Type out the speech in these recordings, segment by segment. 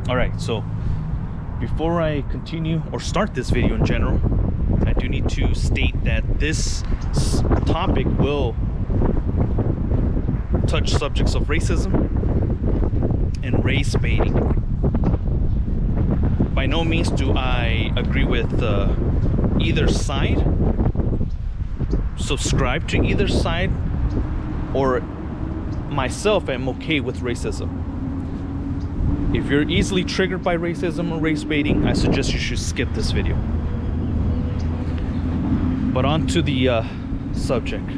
All right, so before I continue or start this video in general, I do need to state that this topic will touch subjects of racism and race baiting. By no means do I agree with either side, subscribe to either side, or myself am okay with racism. If you're easily triggered by racism or race baiting, I suggest you should skip this video. But on to the subject.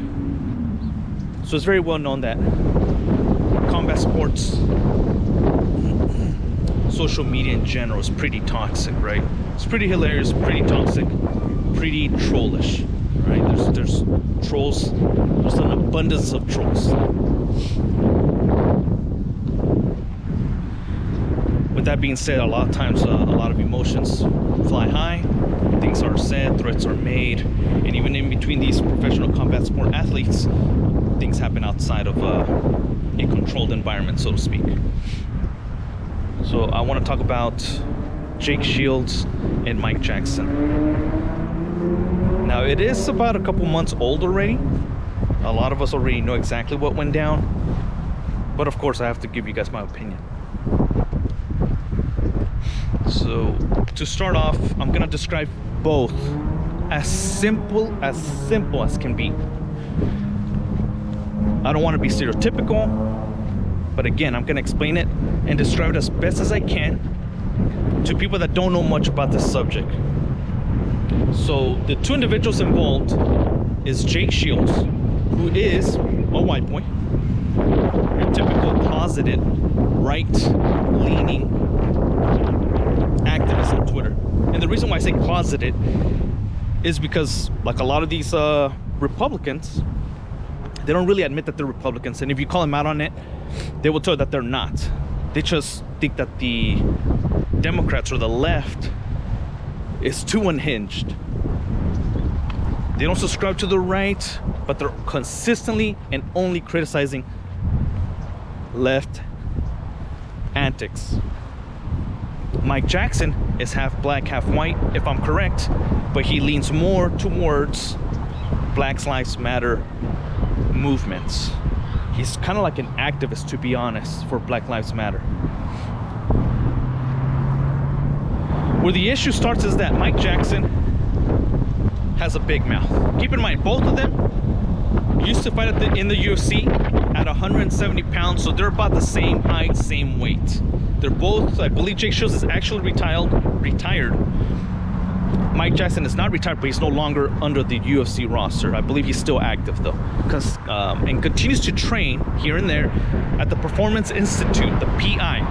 So it's very well known that combat sports, social media in general, is pretty toxic, right? It's pretty hilarious, pretty toxic, pretty trollish, right? There's trolls, there's an abundance of trolls. With that being said, a lot of times a lot of emotions fly high, things are said, threats are made, and even in between these professional combat sport athletes, things happen outside of a controlled environment, so to speak. So I want to talk about Jake Shields and Mike Jackson. Now, it is about a couple months old already. A lot of us already know exactly what went down, but of course I have to give you guys my opinion. So to start off, I'm gonna describe both as simple as can be. I don't want to be stereotypical, but again, I'm gonna explain it and describe it as best as I can to people that don't know much about this subject. So the two individuals involved is Jake Shields, who is a white boy, your typical closeted, right-leaning activist on Twitter. And the reason why I say closeted is because, like a lot of these Republicans, they don't really admit that they're Republicans, and if you call them out on it, they will tell you that they're not. They just think that the Democrats or the left is too unhinged. They don't subscribe to the right, but they're consistently and only criticizing left antics. Mike Jackson is half black, half white, if I'm correct, but he leans more towards Black Lives Matter movements. He's kind of like an activist, to be honest, for Black Lives Matter. Where the issue starts is that Mike Jackson has a big mouth. Keep in mind, both of them used to fight in the UFC at 170 pounds, so they're about the same height, same weight. They're both, I believe Jake Shields is actually retired. Mike Jackson is not retired, but he's no longer under the UFC roster. I believe he's still active though, and continues to train here and there at the Performance Institute, the PI,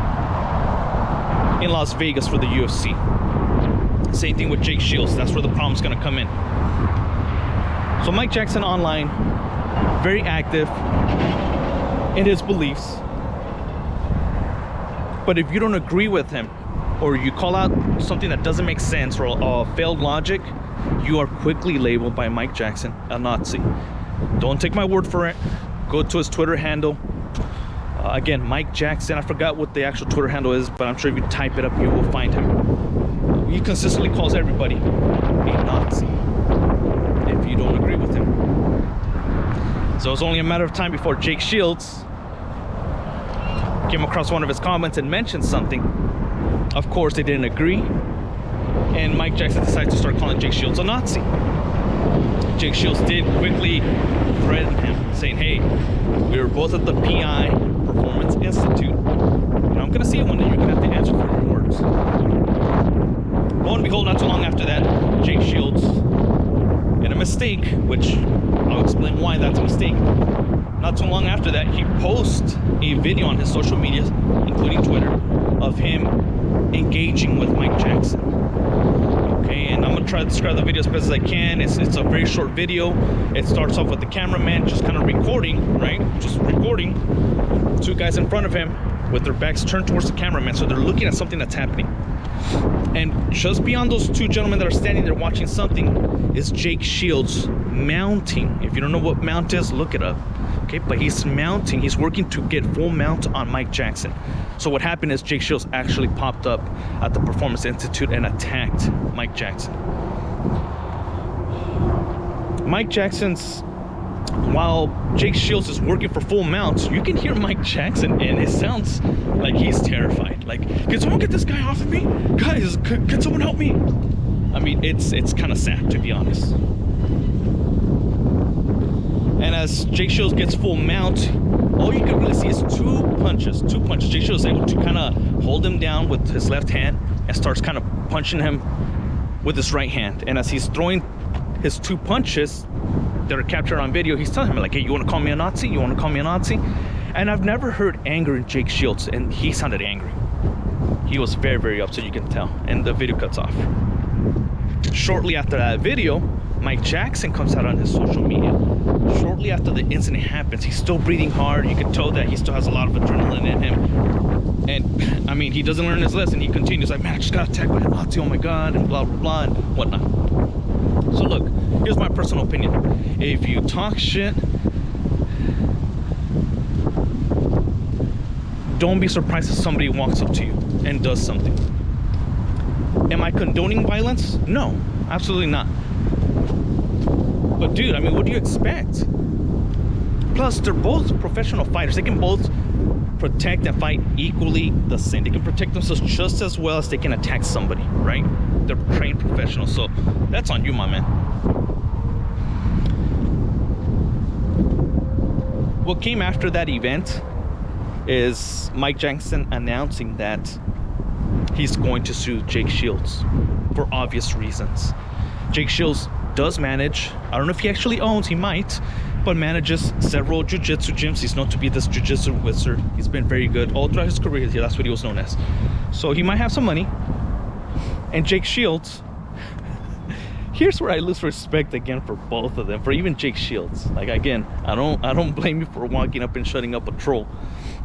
in Las Vegas for the UFC. Same thing with Jake Shields. That's where the problem's gonna come in. So Mike Jackson online, very active in his beliefs. But if you don't agree with him, or you call out something that doesn't make sense or failed logic, you are quickly labeled by Mike Jackson a Nazi. Don't take my word for it. Go to his Twitter handle. Again, Mike Jackson. I forgot what the actual Twitter handle is, but I'm sure if you type it up, you will find him. He consistently calls everybody a Nazi if you don't agree with him. So it's only a matter of time before Jake Shields came across one of his comments and mentioned something. Of course, they didn't agree, and Mike Jackson decides to start calling Jake Shields a Nazi. Jake Shields did quickly threaten him, saying, hey, we were both at the PI, Performance Institute, and I'm gonna see you one day. You're gonna have to answer for your words. Lo and behold, not too long after that, Jake Shields, in a mistake, which I'll explain why that's a mistake, not too long after that, he posts a video on his social media, including Twitter, of him engaging with Mike Jackson. Okay, and I'm gonna try to describe the video as best as I can. It's a very short video. It starts off with the cameraman just kind of recording, right? Just recording. Two guys in front of him with their backs turned towards the cameraman, so they're looking at something that's happening. And just beyond those two gentlemen that are standing there watching something is Jake Shields mounting. If you don't know what mount is, look it up. Okay, but he's mounting, he's working to get full mount on Mike Jackson. So what happened is Jake Shields actually popped up at the Performance Institute and attacked Mike Jackson. Mike Jackson's, while Jake Shields is working for full mounts, you can hear Mike Jackson, and it sounds like he's terrified. Like, can someone get this guy off of me? Guys, can someone help me? I mean, it's kind of sad, to be honest. And as Jake Shields gets full mount, all you can really see is two punches. Jake Shields is able to kind of hold him down with his left hand and starts kind of punching him with his right hand. And as he's throwing his two punches that are captured on video, he's telling him like, hey, you want to call me a Nazi? You want to call me a Nazi? And I've never heard anger in Jake Shields, and he sounded angry. He was very, very upset, you can tell. And the video cuts off. Shortly after that video, Mike Jackson comes out on his social media. Shortly after the incident happens, he's still breathing hard. You can tell that he still has a lot of adrenaline in him. And I mean, he doesn't learn his lesson. He continues like, man, I just got attacked by a Nazi, oh my God, and blah, blah, blah, and whatnot. So look, here's my personal opinion. If you talk shit, don't be surprised if somebody walks up to you and does something. Am I condoning violence? No, absolutely not. But dude, I mean, what do you expect? Plus, they're both professional fighters. They can both protect and fight equally the same. They can protect themselves just as well as they can attack somebody, right? They're trained professionals, so that's on you, my man. What came after that event is Mike Jackson announcing that he's going to sue Jake Shields for obvious reasons. Jake Shields does manage, I don't know if he actually owns, he might, but manages several jiu-jitsu gyms. He's known to be this jiu-jitsu wizard. He's been very good all throughout his career. Yeah, that's what he was known as. So he might have some money. And Jake Shields, here's where I lose respect again for both of them, for even Jake Shields. Like, again, I don't blame you for walking up and shutting up a troll,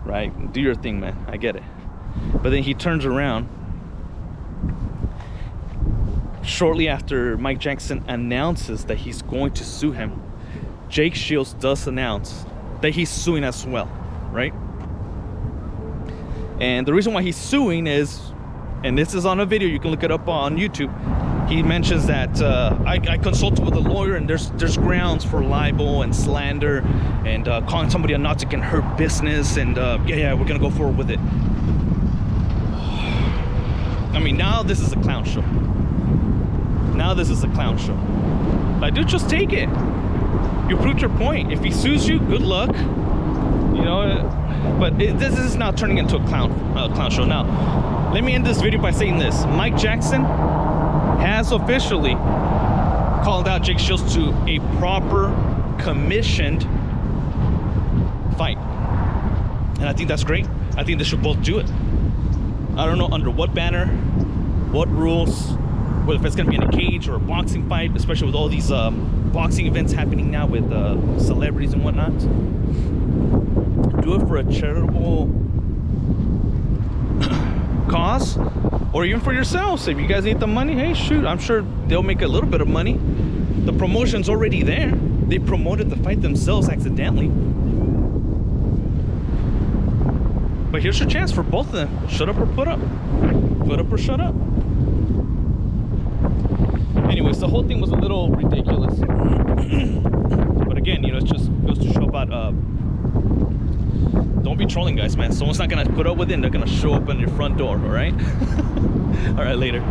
right? Do your thing, man. I get it. But then he turns around shortly after Mike Jackson announces that he's going to sue him. Jake Shields does announce that he's suing as well, right? And the reason why he's suing is, and this is on a video, you can look it up on YouTube. He mentions that I consulted with a lawyer, and there's grounds for libel and slander, and calling somebody a Nazi can hurt business, and yeah, we're gonna go forward with it. I mean, now this is a clown show. Now this is a clown show. Like, dude, just take it. You proved your point. If he sues you, good luck. You know, but this is now turning into a clown show. Now, let me end this video by saying this. Mike Jackson has officially called out Jake Shields to a proper commissioned fight. And I think that's great. I think they should both do it. I don't know under what banner, what rules, whether if it's going to be in a cage or a boxing fight, especially with all these boxing events happening now with celebrities and whatnot. Do it for a charitable cause, or even for yourselves. If you guys need the money, hey, shoot, I'm sure they'll make a little bit of money. The promotion's already there. They promoted the fight themselves accidentally. But here's your chance for both of them. Shut up or put up. Put up or shut up. Anyways, the whole thing was a little ridiculous. But again, you know, it just goes to show about don't be trolling, guys, man. Someone's not gonna put up with it, and they're gonna show up on your front door, all right? All right, later.